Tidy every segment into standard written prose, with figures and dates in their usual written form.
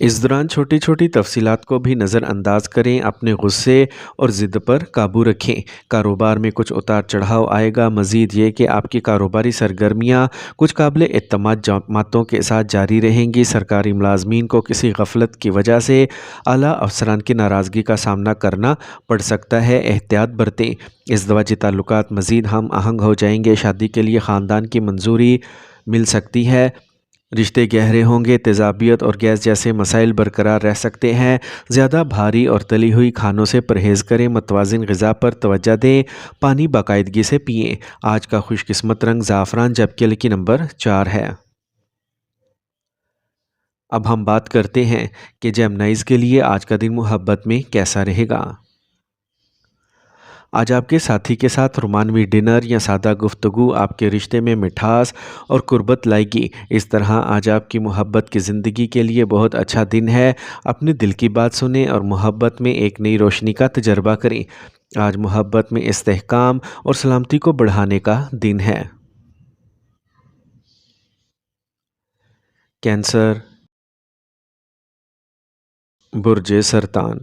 اس دوران چھوٹی چھوٹی تفصیلات کو بھی نظر انداز کریں، اپنے غصے اور ضد پر قابو رکھیں۔ کاروبار میں کچھ اتار چڑھاؤ آئے گا۔ مزید یہ کہ آپ کی کاروباری سرگرمیاں کچھ قابل اعتماد جماعتوں کے ساتھ جاری رہیں گی۔ سرکاری ملازمین کو کسی غفلت کی وجہ سے اعلیٰ افسران کی ناراضگی کا سامنا کرنا پڑ سکتا ہے، احتیاط برتیں۔ ازدواجی تعلقات مزید ہم آہنگ ہو جائیں گے۔ شادی کے لیے خاندان کی منظوری مل سکتی ہے۔ رشتے گہرے ہوں گے۔ تیزابیت اور گیس جیسے مسائل برقرار رہ سکتے ہیں۔ زیادہ بھاری اور تلی ہوئی کھانوں سے پرہیز کریں۔ متوازن غذا پر توجہ دیں۔ پانی باقاعدگی سے پئیں۔ آج کا خوش قسمت رنگ زعفران جبکہ لکی نمبر 4 ہے۔ اب ہم بات کرتے ہیں کہ جیمنائز کے لیے آج کا دن محبت میں کیسا رہے گا۔ آج آپ کے ساتھی کے ساتھ رومانوی ڈنر یا سادہ گفتگو آپ کے رشتے میں مٹھاس اور قربت لائے گی۔ اس طرح آج آپ کی محبت کی زندگی کے لیے بہت اچھا دن ہے۔ اپنے دل کی بات سنیں اور محبت میں ایک نئی روشنی کا تجربہ کریں۔ آج محبت میں استحکام اور سلامتی کو بڑھانے کا دن ہے۔ کینسر، برج سرطان۔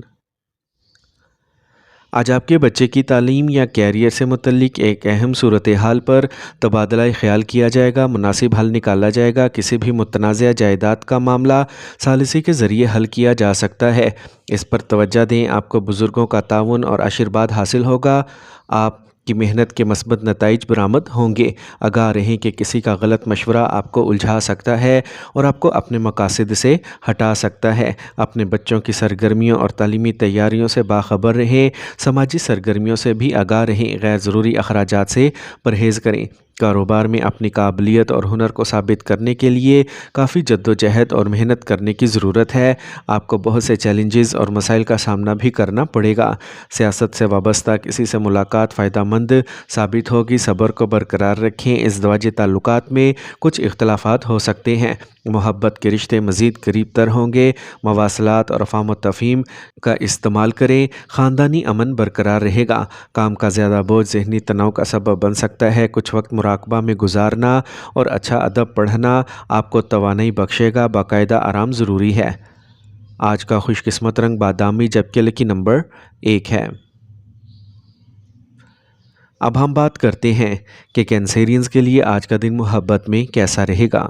آج آپ کے بچے کی تعلیم یا کیریئر سے متعلق ایک اہم صورتحال پر تبادلہ خیال کیا جائے گا، مناسب حل نکالا جائے گا۔ کسی بھی متنازع جائیداد کا معاملہ ثالثی کے ذریعے حل کیا جا سکتا ہے، اس پر توجہ دیں۔ آپ کو بزرگوں کا تعاون اور آشیرواد حاصل ہوگا۔ آپ کی محنت کے مثبت نتائج برآمد ہوں گے۔ آگاہ رہیں کہ کسی کا غلط مشورہ آپ کو الجھا سکتا ہے اور آپ کو اپنے مقاصد سے ہٹا سکتا ہے۔ اپنے بچوں کی سرگرمیوں اور تعلیمی تیاریوں سے باخبر رہیں۔ سماجی سرگرمیوں سے بھی آگاہ رہیں۔ غیر ضروری اخراجات سے پرہیز کریں۔ کاروبار میں اپنی قابلیت اور ہنر کو ثابت کرنے کے لیے کافی جدوجہد اور محنت کرنے کی ضرورت ہے۔ آپ کو بہت سے چیلنجز اور مسائل کا سامنا بھی کرنا پڑے گا۔ سیاست سے وابستہ کسی سے ملاقات فائدہ مند ثابت ہوگی۔ صبر کو برقرار رکھیں۔ ازدواجی تعلقات میں کچھ اختلافات ہو سکتے ہیں۔ محبت کے رشتے مزید قریب تر ہوں گے۔ مواصلات اور افہام و تفہیم کا استعمال کریں۔ خاندانی امن برقرار رہے گا۔ کام کا زیادہ بوجھ ذہنی تناؤ کا سبب بن سکتا ہے۔ کچھ وقت مراقبہ میں گزارنا اور اچھا ادب پڑھنا آپ کو توانائی بخشے گا۔ باقاعدہ آرام ضروری ہے۔ آج کا خوش قسمت رنگ بادامی جبکہ لکی نمبر 1 ہے۔ اب ہم بات کرتے ہیں کہ کینسیرینز کے لیے آج کا دن محبت میں کیسا رہے گا۔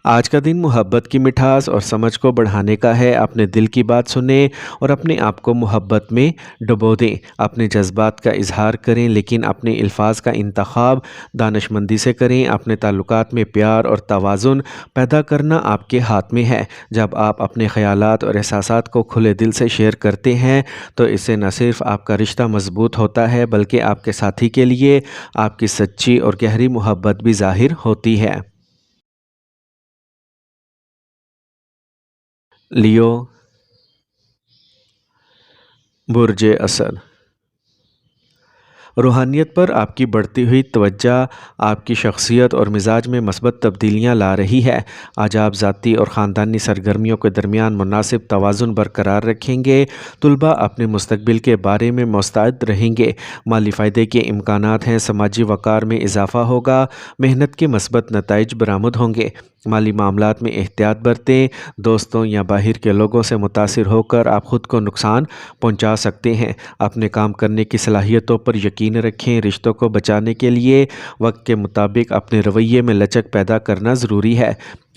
آج کا دن محبت کی مٹھاس اور سمجھ کو بڑھانے کا ہے۔ اپنے دل کی بات سنیں اور اپنے آپ کو محبت میں ڈبو دیں۔ اپنے جذبات کا اظہار کریں لیکن اپنے الفاظ کا انتخاب دانش مندی سے کریں۔ اپنے تعلقات میں پیار اور توازن پیدا کرنا آپ کے ہاتھ میں ہے۔ جب آپ اپنے خیالات اور احساسات کو کھلے دل سے شیئر کرتے ہیں تو اس سے نہ صرف آپ کا رشتہ مضبوط ہوتا ہے بلکہ آپ کے ساتھی کے لیے آپ کی سچی اور گہری محبت بھی ظاہر ہوتی ہے۔ لیو، برج اسد۔ روحانیت پر آپ کی بڑھتی ہوئی توجہ آپ کی شخصیت اور مزاج میں مثبت تبدیلیاں لا رہی ہے۔ آج آپ ذاتی اور خاندانی سرگرمیوں کے درمیان مناسب توازن برقرار رکھیں گے۔ طلباء اپنے مستقبل کے بارے میں مستعد رہیں گے۔ مالی فائدے کے امکانات ہیں۔ سماجی وقار میں اضافہ ہوگا۔ محنت کے مثبت نتائج برآمد ہوں گے۔ مالی معاملات میں احتیاط برتیں۔ دوستوں یا باہر کے لوگوں سے متاثر ہو کر آپ خود کو نقصان پہنچا سکتے ہیں۔ اپنے کام کرنے کی صلاحیتوں پر یقین رکھیں۔ رشتوں کو بچانے کے لیے وقت کے مطابق اپنے رویے میں لچک پیدا کرنا ضروری ہے۔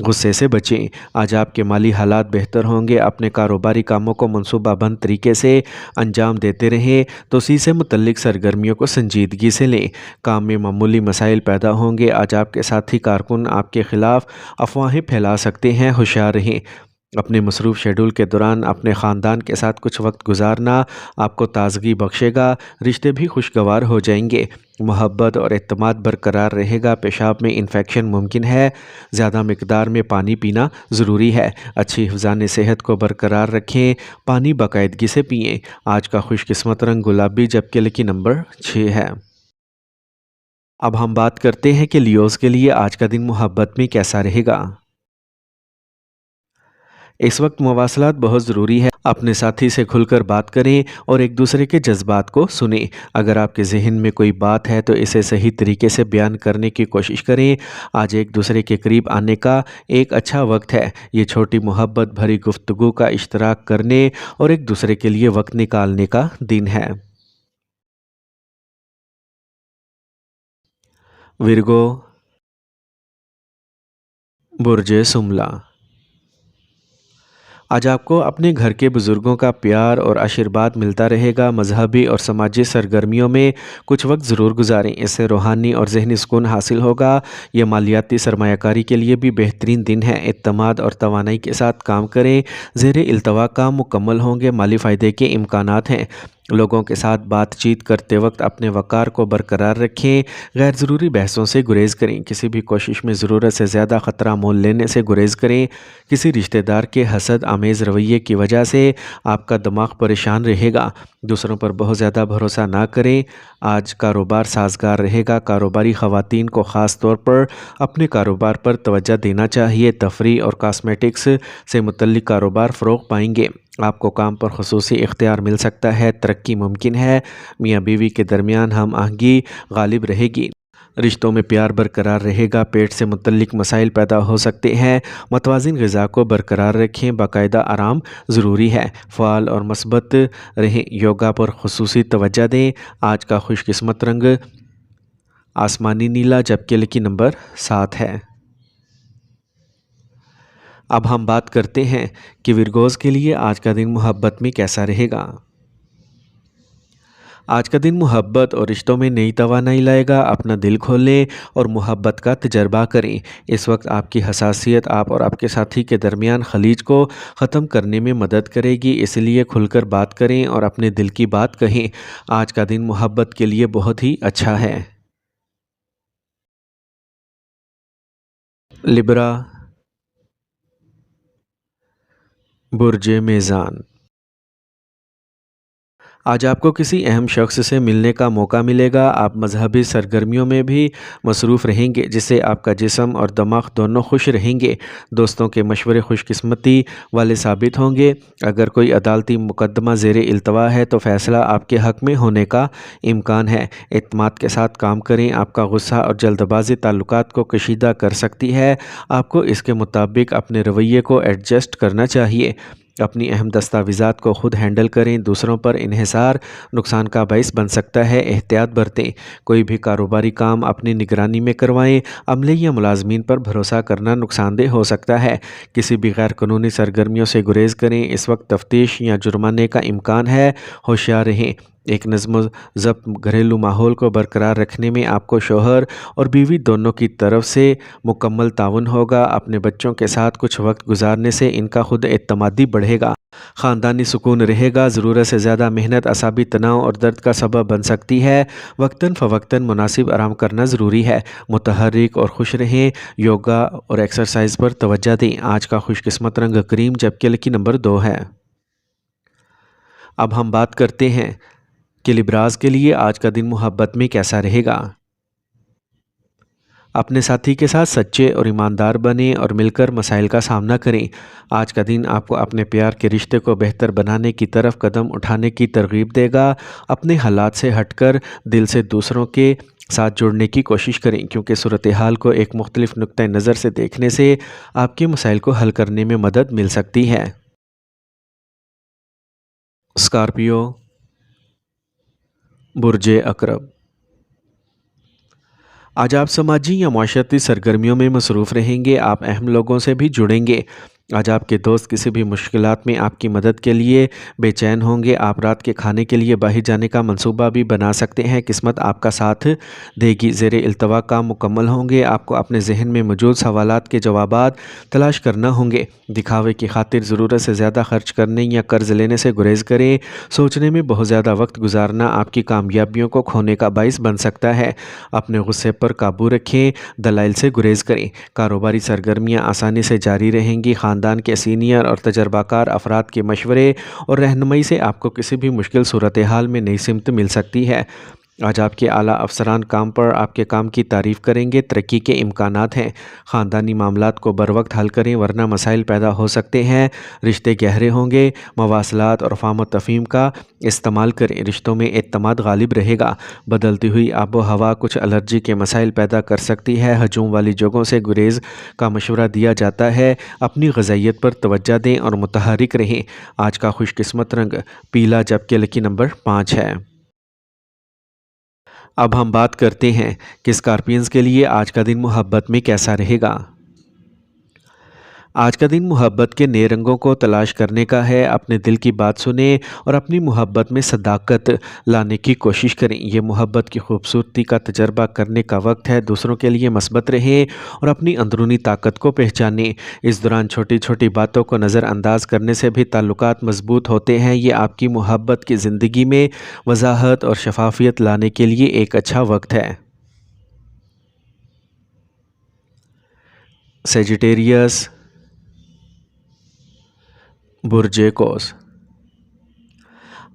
غصے سے بچیں۔ آج آپ کے مالی حالات بہتر ہوں گے۔ اپنے کاروباری کاموں کو منصوبہ بند طریقے سے انجام دیتے رہیں۔ توسیع سے متعلق سرگرمیوں کو سنجیدگی سے لیں۔ کام میں معمولی مسائل پیدا ہوں گے۔ آج آپ کے ساتھی کارکن آپ کے خلاف افواہیں پھیلا سکتے ہیں، ہوشیار رہیں۔ اپنے مصروف شیڈول کے دوران اپنے خاندان کے ساتھ کچھ وقت گزارنا آپ کو تازگی بخشے گا۔ رشتے بھی خوشگوار ہو جائیں گے۔ محبت اور اعتماد برقرار رہے گا۔ پیشاب میں انفیکشن ممکن ہے۔ زیادہ مقدار میں پانی پینا ضروری ہے۔ اچھی حفظان صحت کو برقرار رکھیں۔ پانی باقاعدگی سے پئیں۔ آج کا خوش قسمت رنگ گلابی جبکہ لکی نمبر 6 ہے۔ اب ہم بات کرتے ہیں کہ لیوز کے لیے آج کا دن محبت میں کیسا رہے گا۔ اس وقت مواصلات بہت ضروری ہے۔ اپنے ساتھی سے کھل کر بات کریں اور ایک دوسرے کے جذبات کو سنیں۔ اگر آپ کے ذہن میں کوئی بات ہے تو اسے صحیح طریقے سے بیان کرنے کی کوشش کریں۔ آج ایک دوسرے کے قریب آنے کا ایک اچھا وقت ہے۔ یہ چھوٹی محبت بھری گفتگو کا اشتراک کرنے اور ایک دوسرے کے لیے وقت نکالنے کا دن ہے۔ ورگو، برج سملہ۔ آج آپ کو اپنے گھر کے بزرگوں کا پیار اور آشیرواد ملتا رہے گا۔ مذہبی اور سماجی سرگرمیوں میں کچھ وقت ضرور گزاریں، اس سے روحانی اور ذہنی سکون حاصل ہوگا۔ یہ مالیاتی سرمایہ کاری کے لیے بھی بہترین دن ہے۔ اعتماد اور توانائی کے ساتھ کام کریں، زیر التوا کام مکمل ہوں گے، مالی فائدے کے امکانات ہیں۔ لوگوں کے ساتھ بات چیت کرتے وقت اپنے وقار کو برقرار رکھیں، غیر ضروری بحثوں سے گریز کریں، کسی بھی کوشش میں ضرورت سے زیادہ خطرہ مول لینے سے گریز کریں۔ کسی رشتہ دار کے حسد آمیز رویے کی وجہ سے آپ کا دماغ پریشان رہے گا۔ دوسروں پر بہت زیادہ بھروسہ نہ کریں۔ آج کاروبار سازگار رہے گا۔ کاروباری خواتین کو خاص طور پر اپنے کاروبار پر توجہ دینا چاہیے۔ تفریح اور کاسمیٹکس سے متعلق کاروبار فروغ پائیں گے۔ آپ کو کام پر خصوصی اختیار مل سکتا ہے، ترقی ممکن ہے۔ میاں بیوی کے درمیان ہم آہنگی غالب رہے گی۔ رشتوں میں پیار برقرار رہے گا۔ پیٹ سے متعلق مسائل پیدا ہو سکتے ہیں۔ متوازن غذا کو برقرار رکھیں، باقاعدہ آرام ضروری ہے۔ فعال اور مثبت رہیں، یوگا پر خصوصی توجہ دیں۔ آج کا خوش قسمت رنگ آسمانی نیلا، جبکہ لکی نمبر 7 ہے۔ اب ہم بات کرتے ہیں کہ ورگوز کے لیے آج کا دن محبت میں کیسا رہے گا۔ آج کا دن محبت اور رشتوں میں نئی توانائی لائے گا۔ اپنا دل کھولیں اور محبت کا تجربہ کریں۔ اس وقت آپ کی حساسیت آپ اور آپ کے ساتھی کے درمیان خلیج کو ختم کرنے میں مدد کرے گی، اس لیے کھل کر بات کریں اور اپنے دل کی بات کہیں۔ آج کا دن محبت کے لیے بہت ہی اچھا ہے۔ لبرا، برج میزان۔ آج آپ کو کسی اہم شخص سے ملنے کا موقع ملے گا۔ آپ مذہبی سرگرمیوں میں بھی مصروف رہیں گے، جس سے آپ کا جسم اور دماغ دونوں خوش رہیں گے۔ دوستوں کے مشورے خوش قسمتی والے ثابت ہوں گے۔ اگر کوئی عدالتی مقدمہ زیر التوا ہے تو فیصلہ آپ کے حق میں ہونے کا امکان ہے۔ اعتماد کے ساتھ کام کریں۔ آپ کا غصہ اور جلد بازی تعلقات کو کشیدہ کر سکتی ہے۔ آپ کو اس کے مطابق اپنے رویے کو ایڈجسٹ کرنا چاہیے۔ اپنی اہم دستاویزات کو خود ہینڈل کریں، دوسروں پر انحصار نقصان کا باعث بن سکتا ہے، احتیاط برتیں۔ کوئی بھی کاروباری کام اپنی نگرانی میں کروائیں، عملے یا ملازمین پر بھروسہ کرنا نقصان دہ ہو سکتا ہے۔ کسی بھی غیر قانونی سرگرمیوں سے گریز کریں، اس وقت تفتیش یا جرمانے کا امکان ہے، ہوشیار رہیں۔ ایک نظم و ضبط گھریلو ماحول کو برقرار رکھنے میں آپ کو شوہر اور بیوی دونوں کی طرف سے مکمل تعاون ہوگا۔ اپنے بچوں کے ساتھ کچھ وقت گزارنے سے ان کا خود اعتمادی بڑھے گا۔ خاندانی سکون رہے گا۔ ضرورت سے زیادہ محنت اعصابی تناؤ اور درد کا سبب بن سکتی ہے۔ وقتاً فوقتاً مناسب آرام کرنا ضروری ہے۔ متحرک اور خوش رہیں، یوگا اور ایکسرسائز پر توجہ دیں۔ آج کا خوش قسمت رنگ کریم، جبکہ لکی نمبر 2 ہے۔ اب ہم بات کرتے ہیں کہ لبراز کے لیے آج کا دن محبت میں کیسا رہے گا۔ اپنے ساتھی کے ساتھ سچے اور ایماندار بنیں اور مل کر مسائل کا سامنا کریں۔ آج کا دن آپ کو اپنے پیار کے رشتے کو بہتر بنانے کی طرف قدم اٹھانے کی ترغیب دے گا۔ اپنے حالات سے ہٹ کر دل سے دوسروں کے ساتھ جڑنے کی کوشش کریں، کیونکہ صورتحال کو ایک مختلف نقطہ نظر سے دیکھنے سے آپ کے مسائل کو حل کرنے میں مدد مل سکتی ہے۔ اسکارپیو، برج عقرب۔ آج آپ سماجی یا معاشرتی سرگرمیوں میں مصروف رہیں گے۔ آپ اہم لوگوں سے بھی جڑیں گے۔ آج آپ کے دوست کسی بھی مشکلات میں آپ کی مدد کے لیے بے چین ہوں گے۔ آپ رات کے کھانے کے لیے باہر جانے کا منصوبہ بھی بنا سکتے ہیں۔ قسمت آپ کا ساتھ دے گی۔ زیر التوا کام مکمل ہوں گے۔ آپ کو اپنے ذہن میں موجود سوالات کے جوابات تلاش کرنا ہوں گے۔ دکھاوے کی خاطر ضرورت سے زیادہ خرچ کرنے یا قرض لینے سے گریز کریں۔ سوچنے میں بہت زیادہ وقت گزارنا آپ کی کامیابیوں کو کھونے کا باعث بن سکتا ہے۔ اپنے غصے پر قابو رکھیں، دلائل سے گریز کریں۔ کاروباری سرگرمیاں آسانی سے جاری رہیں گی۔ خاندان کے سینئر اور تجربہ کار افراد کے مشورے اور رہنمائی سے آپ کو کسی بھی مشکل صورتحال میں نئی سمت مل سکتی ہے۔ آج آپ کے اعلیٰ افسران کام پر آپ کے کام کی تعریف کریں گے، ترقی کے امکانات ہیں۔ خاندانی معاملات کو بروقت حل کریں ورنہ مسائل پیدا ہو سکتے ہیں۔ رشتے گہرے ہوں گے، مواصلات اور فہم و تفہیم کا استعمال کریں، رشتوں میں اعتماد غالب رہے گا۔ بدلتی ہوئی آب و ہوا کچھ الرجی کے مسائل پیدا کر سکتی ہے، ہجوم والی جگہوں سے گریز کا مشورہ دیا جاتا ہے۔ اپنی غذائیت پر توجہ دیں اور متحرک رہیں۔ آج کا خوش قسمت رنگ پیلا جبکہ لکی نمبر 5 ہے۔ اب ہم بات کرتے ہیں کہ اسکارپینز کے لیے آج کا دن محبت میں کیسا رہے گا۔ آج کا دن محبت کے نئے رنگوں کو تلاش کرنے کا ہے۔ اپنے دل کی بات سنیں اور اپنی محبت میں صداقت لانے کی کوشش کریں۔ یہ محبت کی خوبصورتی کا تجربہ کرنے کا وقت ہے۔ دوسروں کے لیے مثبت رہیں اور اپنی اندرونی طاقت کو پہچانیں۔ اس دوران چھوٹی چھوٹی باتوں کو نظر انداز کرنے سے بھی تعلقات مضبوط ہوتے ہیں۔ یہ آپ کی محبت کی زندگی میں وضاحت اور شفافیت لانے کے لیے ایک اچھا وقت ہے۔ سیجیٹیریس، برج قوس۔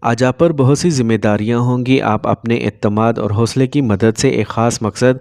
آج آپ پر بہت سی ذمہ داریاں ہوں گی۔ آپ اپنے اعتماد اور حوصلے کی مدد سے ایک خاص مقصد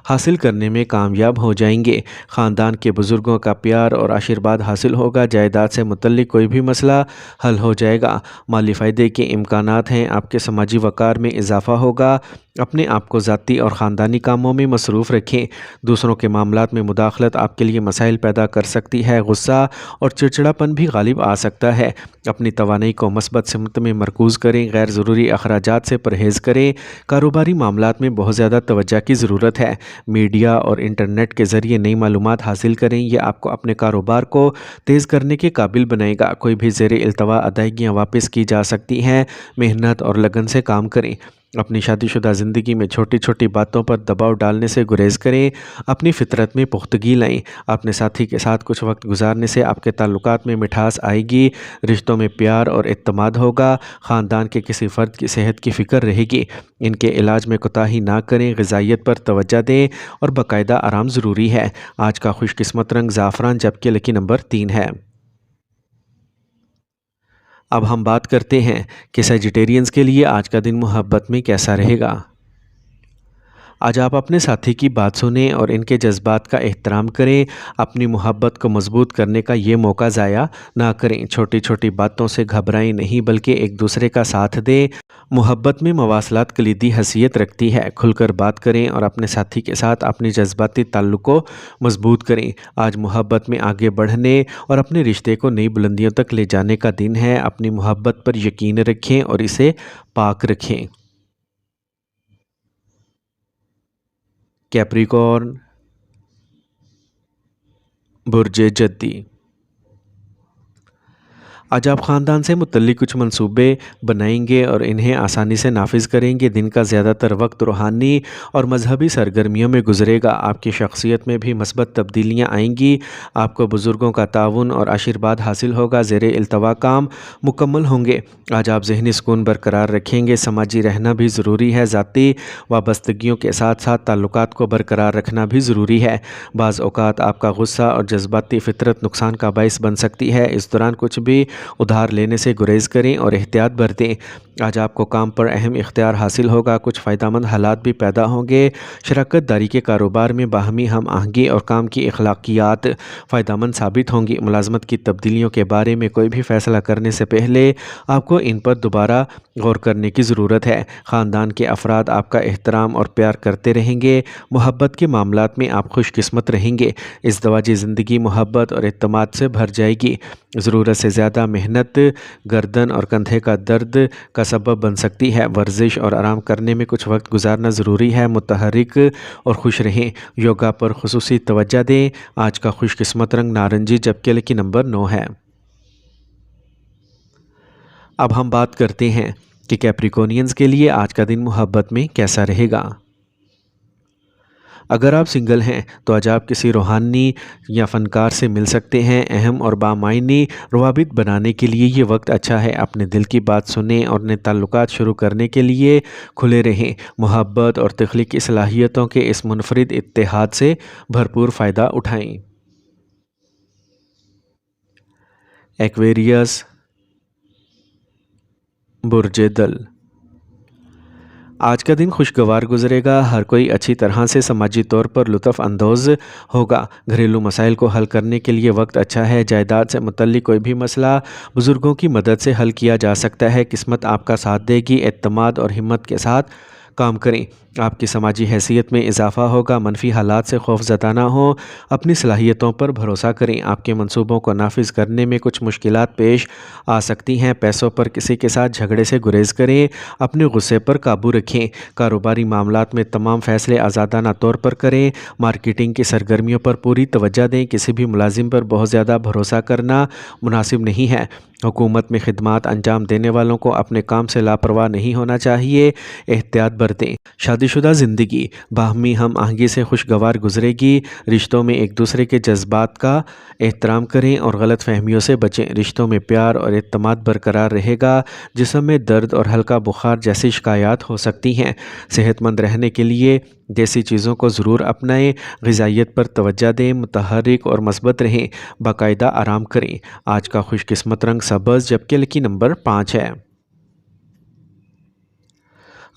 حاصل کرنے میں کامیاب ہو جائیں گے۔ خاندان کے بزرگوں کا پیار اور آشیرواد حاصل ہوگا۔ جائیداد سے متعلق کوئی بھی مسئلہ حل ہو جائے گا۔ مالی فائدے کے امکانات ہیں۔ آپ کے سماجی وقار میں اضافہ ہوگا۔ اپنے آپ کو ذاتی اور خاندانی کاموں میں مصروف رکھیں۔ دوسروں کے معاملات میں مداخلت آپ کے لیے مسائل پیدا کر سکتی ہے۔ غصہ اور چڑچڑاپن بھی غالب آ سکتا ہے۔ اپنی توانائی کو مثبت سمت میں مرکوز کریں۔ غیر ضروری اخراجات سے پرہیز کریں۔ کاروباری معاملات میں بہت زیادہ توجہ کی ضرورت ہے۔ میڈیا اور انٹرنیٹ کے ذریعے نئی معلومات حاصل کریں۔ یہ آپ کو اپنے کاروبار کو تیز کرنے کے قابل بنائے گا۔ کوئی بھی زیر التوا ادائیگیاں واپس کی جا سکتی ہیں۔ محنت اور لگن سے کام کریں۔ اپنی شادی شدہ زندگی میں چھوٹی چھوٹی باتوں پر دباؤ ڈالنے سے گریز کریں۔ اپنی فطرت میں پختگی لائیں۔ اپنے ساتھی کے ساتھ کچھ وقت گزارنے سے آپ کے تعلقات میں مٹھاس آئے گی۔ رشتوں میں پیار اور اعتماد ہوگا۔ خاندان کے کسی فرد کی صحت کی فکر رہے گی۔ ان کے علاج میں کوتاہی نہ کریں۔ غذائیت پر توجہ دیں اور باقاعدہ آرام ضروری ہے۔ آج کا خوش قسمت رنگ زعفران جبکہ لکی نمبر 3 ہے۔ اب ہم بات کرتے ہیں کہ سیجیٹیرینز کے لیے آج کا دن محبت میں کیسا رہے گا۔ آج آپ اپنے ساتھی کی بات سنیں اور ان کے جذبات کا احترام کریں۔ اپنی محبت کو مضبوط کرنے کا یہ موقع ضائع نہ کریں۔ چھوٹی چھوٹی باتوں سے گھبرائیں نہیں بلکہ ایک دوسرے کا ساتھ دیں۔ محبت میں مواصلات کلیدی حیثیت رکھتی ہے۔ کھل کر بات کریں اور اپنے ساتھی کے ساتھ اپنی جذباتی تعلق کو مضبوط کریں۔ آج محبت میں آگے بڑھنے اور اپنے رشتے کو نئی بلندیوں تک لے جانے کا دن ہے۔ اپنی محبت پر یقین رکھیں اور اسے پاک رکھیں۔ کیپریکارن، برج جدی۔ آج آپ خاندان سے متعلق کچھ منصوبے بنائیں گے اور انہیں آسانی سے نافذ کریں گے۔ دن کا زیادہ تر وقت روحانی اور مذہبی سرگرمیوں میں گزرے گا۔ آپ کی شخصیت میں بھی مثبت تبدیلیاں آئیں گی۔ آپ کو بزرگوں کا تعاون اور آشیرواد حاصل ہوگا۔ زیر التوا کام مکمل ہوں گے۔ آج آپ ذہنی سکون برقرار رکھیں گے۔ سماجی رہنا بھی ضروری ہے۔ ذاتی وابستگیوں کے ساتھ ساتھ تعلقات کو برقرار رکھنا بھی ضروری ہے۔ بعض اوقات آپ کا غصہ اور جذباتی فطرت نقصان کا باعث بن سکتی ہے۔ اس دوران کچھ بھی ادھار لینے سے گریز کریں اور احتیاط برتیں۔ آج آپ کو کام پر اہم اختیار حاصل ہوگا۔ کچھ فائدہ مند حالات بھی پیدا ہوں گے۔ شراکت داری کے کاروبار میں باہمی ہم آہنگی اور کام کی اخلاقیات فائدہ مند ثابت ہوں گی۔ ملازمت کی تبدیلیوں کے بارے میں کوئی بھی فیصلہ کرنے سے پہلے آپ کو ان پر دوبارہ غور کرنے کی ضرورت ہے۔ خاندان کے افراد آپ کا احترام اور پیار کرتے رہیں گے۔ محبت کے معاملات میں آپ خوش قسمت رہیں گے۔ ازدواجی زندگی محبت اور اعتماد سے بھر جائے گی۔ ضرورت سے زیادہ محنت گردن اور کندھے کا درد کا سبب بن سکتی ہے۔ ورزش اور آرام کرنے میں کچھ وقت گزارنا ضروری ہے۔ متحرک اور خوش رہیں۔ یوگا پر خصوصی توجہ دیں۔ آج کا خوش قسمت رنگ نارنجی جبکہ لکی نمبر 9 ہے۔ اب ہم بات کرتے ہیں کہ کیپریکونینز کے لیے آج کا دن محبت میں کیسا رہے گا۔ اگر آپ سنگل ہیں تو آج آپ کسی روحانی یا فنکار سے مل سکتے ہیں۔ اہم اور بامعنی روابط بنانے کے لیے یہ وقت اچھا ہے۔ اپنے دل کی بات سنیں اور نئے تعلقات شروع کرنے کے لیے کھلے رہیں۔ محبت اور تخلیقی صلاحیتوں کے اس منفرد اتحاد سے بھرپور فائدہ اٹھائیں۔ ایکویریس، برج دل۔ آج کا دن خوشگوار گزرے گا، ہر کوئی اچھی طرح سے سماجی طور پر لطف اندوز ہوگا۔ گھریلو مسائل کو حل کرنے کے لیے وقت اچھا ہے۔ جائیداد سے متعلق کوئی بھی مسئلہ بزرگوں کی مدد سے حل کیا جا سکتا ہے۔ قسمت آپ کا ساتھ دے گی، اعتماد اور ہمت کے ساتھ کام کریں، آپ کی سماجی حیثیت میں اضافہ ہوگا۔ منفی حالات سے خوف زدہ نہ ہوں، اپنی صلاحیتوں پر بھروسہ کریں۔ آپ کے منصوبوں کو نافذ کرنے میں کچھ مشکلات پیش آ سکتی ہیں۔ پیسوں پر کسی کے ساتھ جھگڑے سے گریز کریں، اپنے غصے پر قابو رکھیں۔ کاروباری معاملات میں تمام فیصلے آزادانہ طور پر کریں۔ مارکیٹنگ کی سرگرمیوں پر پوری توجہ دیں۔ کسی بھی ملازم پر بہت زیادہ بھروسہ کرنا مناسب نہیں ہے۔ حکومت میں خدمات انجام دینے والوں کو اپنے کام سے لاپرواہ نہیں ہونا چاہیے، احتیاط برتیں۔ شادی شدہ زندگی باہمی ہم آہنگی سے خوشگوار گزرے گی۔ رشتوں میں ایک دوسرے کے جذبات کا احترام کریں اور غلط فہمیوں سے بچیں۔ رشتوں میں پیار اور اعتماد برقرار رہے گا۔ جسم میں درد اور ہلکا بخار جیسی شکایات ہو سکتی ہیں۔ صحت مند رہنے کے لیے دیسی چیزوں کو ضرور اپنائیں۔ غذائیت پر توجہ دیں، متحرک اور مثبت رہیں، باقاعدہ آرام کریں۔ آج کا خوش قسمت رنگ سبز جبکہ لکی نمبر 5 ہے۔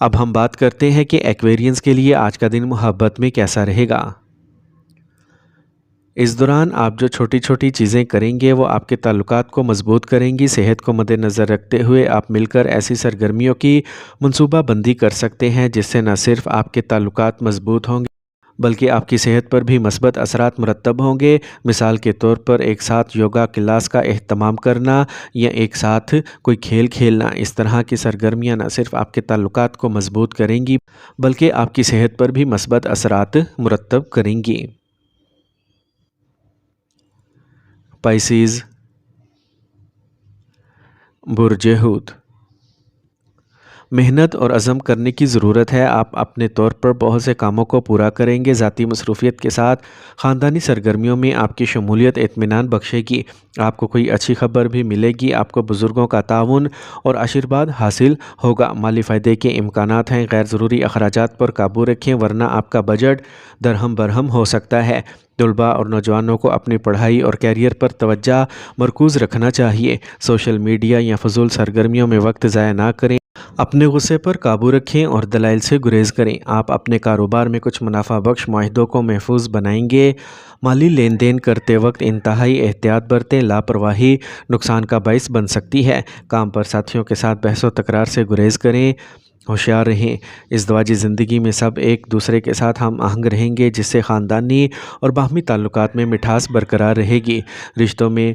اب ہم بات کرتے ہیں کہ ایکویرینس کے لیے آج کا دن محبت میں کیسا رہے گا۔ اس دوران آپ جو چھوٹی چھوٹی چیزیں کریں گے وہ آپ کے تعلقات کو مضبوط کریں گی۔ صحت کو مد نظر رکھتے ہوئے آپ مل کر ایسی سرگرمیوں کی منصوبہ بندی کر سکتے ہیں جس سے نہ صرف آپ کے تعلقات مضبوط ہوں گے بلکہ آپ کی صحت پر بھی مثبت اثرات مرتب ہوں گے۔ مثال کے طور پر ایک ساتھ یوگا کلاس کا اہتمام کرنا یا ایک ساتھ کوئی کھیل کھیلنا۔ اس طرح کی سرگرمیاں نہ صرف آپ کے تعلقات کو مضبوط کریں گی بلکہ آپ کی صحت پر بھی مثبت اثرات مرتب کریں گی۔ پائسیز، برج حوت۔ محنت اور عزم کرنے کی ضرورت ہے۔ آپ اپنے طور پر بہت سے کاموں کو پورا کریں گے۔ ذاتی مصروفیت کے ساتھ خاندانی سرگرمیوں میں آپ کی شمولیت اطمینان بخشے گی۔ آپ کو کوئی اچھی خبر بھی ملے گی۔ آپ کو بزرگوں کا تعاون اور آشیرواد حاصل ہوگا۔ مالی فائدے کے امکانات ہیں۔ غیر ضروری اخراجات پر قابو رکھیں ورنہ آپ کا بجٹ درہم برہم ہو سکتا ہے۔ طلباء اور نوجوانوں کو اپنی پڑھائی اور کیریئر پر توجہ مرکوز رکھنا چاہیے۔ سوشل میڈیا یا فضول سرگرمیوں میں وقت ضائع نہ کریں۔ اپنے غصے پر قابو رکھیں اور دلائل سے گریز کریں۔ آپ اپنے کاروبار میں کچھ منافع بخش معاہدوں کو محفوظ بنائیں گے۔ مالی لین دین کرتے وقت انتہائی احتیاط برتیں۔ لاپرواہی نقصان کا باعث بن سکتی ہے۔ کام پر ساتھیوں کے ساتھ بحث و تکرار سے گریز کریں، ہوشیار رہیں۔ ازدواجی زندگی میں سب ایک دوسرے کے ساتھ ہم آہنگ رہیں گے جس سے خاندانی اور باہمی تعلقات میں مٹھاس برقرار رہے گی۔ رشتوں میں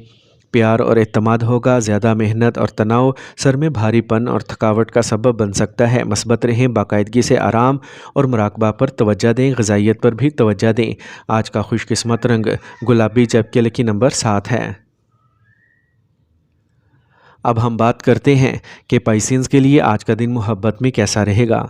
پیار اور اعتماد ہوگا۔ زیادہ محنت اور تناؤ سر میں بھاری پن اور تھکاوٹ کا سبب بن سکتا ہے۔ مثبت رہیں، باقاعدگی سے آرام اور مراقبہ پر توجہ دیں، غذائیت پر بھی توجہ دیں۔ آج کا خوش قسمت رنگ گلابی جبکہ لکی نمبر 7 ہے۔ اب ہم بات کرتے ہیں کہ پائسینز کے لیے آج کا دن محبت میں کیسا رہے گا۔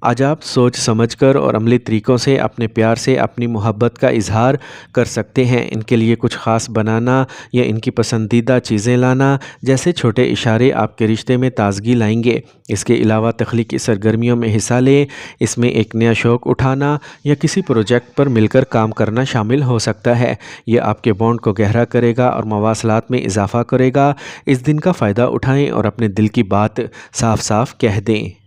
آج آپ سوچ سمجھ کر اور عملی طریقوں سے اپنے پیار سے اپنی محبت کا اظہار کر سکتے ہیں۔ ان کے لیے کچھ خاص بنانا یا ان کی پسندیدہ چیزیں لانا جیسے چھوٹے اشارے آپ کے رشتے میں تازگی لائیں گے۔ اس کے علاوہ تخلیقی سرگرمیوں میں حصہ لیں۔ اس میں ایک نیا شوق اٹھانا یا کسی پروجیکٹ پر مل کر کام کرنا شامل ہو سکتا ہے۔ یہ آپ کے بانڈ کو گہرا کرے گا اور مواصلات میں اضافہ کرے گا۔ اس دن کا فائدہ اٹھائیں اور اپنے دل کی بات صاف صاف کہہ دیں۔